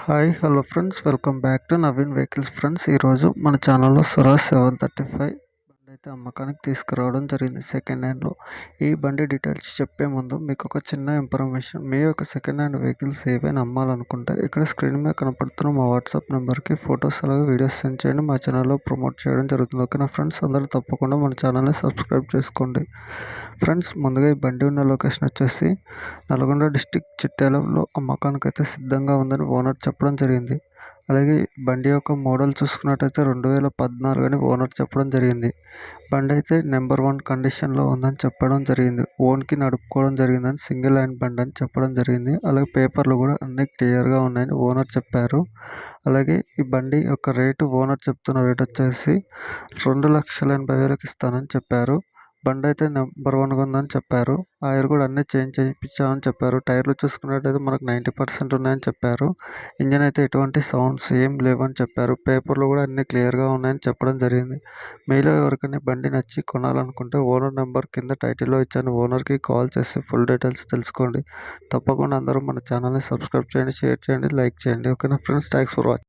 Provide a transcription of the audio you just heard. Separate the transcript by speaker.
Speaker 1: Hi hello friends, welcome back to Naveen vehicles. Friends, ఈరోజు మన ఛానల్లో స్వరాజ్ 735 బండి అయితే అమ్మకానికి తీసుకురావడం జరిగింది సెకండ్ హ్యాండ్లో. ఈ బండి డీటెయిల్స్ చెప్పే ముందు మీకు ఒక చిన్న ఇన్ఫర్మేషన్. మీ యొక్క సెకండ్ హ్యాండ్ వెహికల్స్ ఏవైనా అమ్మాలనుకుంటే ఇక్కడ స్క్రీన్ మీద కనపడుతున్న మా వాట్సాప్ నెంబర్కి ఫొటోస్ అలాగే వీడియోస్ సెండ్ చేయండి. మా ఛానల్లో ప్రమోట్ చేయడం జరుగుతుంది. ఓకేనా ఫ్రెండ్స్, అందరూ తప్పకుండా మన ఛానల్ని సబ్స్క్రైబ్ చేసుకోండి. ఫ్రెండ్స్, ముందుగా ఈ బండి ఉన్న లొకేషన్ వచ్చేసి నల్గొండ డిస్టిక్ చిట్యాలలో అమ్మకానికి అయితే సిద్ధంగా ఉందని ఓనర్ చెప్పడం జరిగింది. అలాగే బండి యొక్క మోడల్ చూసుకున్నట్టయితే 2014 అని ఓనర్ చెప్పడం జరిగింది. బండి అయితే నెంబర్ 1 కండిషన్లో ఉందని చెప్పడం జరిగింది. ఓన్కి నడుపుకోవడం జరిగిందని, సింగిల్ హ్యాండ్ బండి అని చెప్పడం జరిగింది. అలాగే పేపర్లు కూడా అన్నీ క్లియర్గా ఉన్నాయని ఓనర్ చెప్పారు. అలాగే ఈ బండి యొక్క రేటు ఓనర్ చెప్తున్న రేట్ వచ్చేసి 2,80,000కి ఇస్తానని చెప్పారు. బండి అయితే నెంబర్ 1గా ఉందని చెప్పారు. ఆయిల్ కూడా అన్నీ చేంజ్ చేయించామని చెప్పారు. టైర్లు చూసుకున్నట్టయితే మనకు 90% ఉన్నాయని చెప్పారు. ఇంజన్ అయితే ఎటువంటి సౌండ్స్ ఏం లేవని చెప్పారు. పేపర్లు కూడా అన్నీ క్లియర్గా ఉన్నాయని చెప్పడం జరిగింది. మీలో ఎవరికైనా బండి నచ్చి కొనాలనుకుంటే ఓనర్ నెంబర్ కింద టైటిల్లో ఇచ్చాను. ఓనర్కి కాల్ చేసి ఫుల్ డీటెయిల్స్ తెలుసుకోండి. తప్పకుండా అందరూ మన ఛానల్ని సబ్స్క్రైబ్ చేయండి, షేర్ చేయండి, లైక్ చేయండి. ఓకేనా ఫ్రెండ్స్, థ్యాంక్స్ ఫర్ వాచింగ్.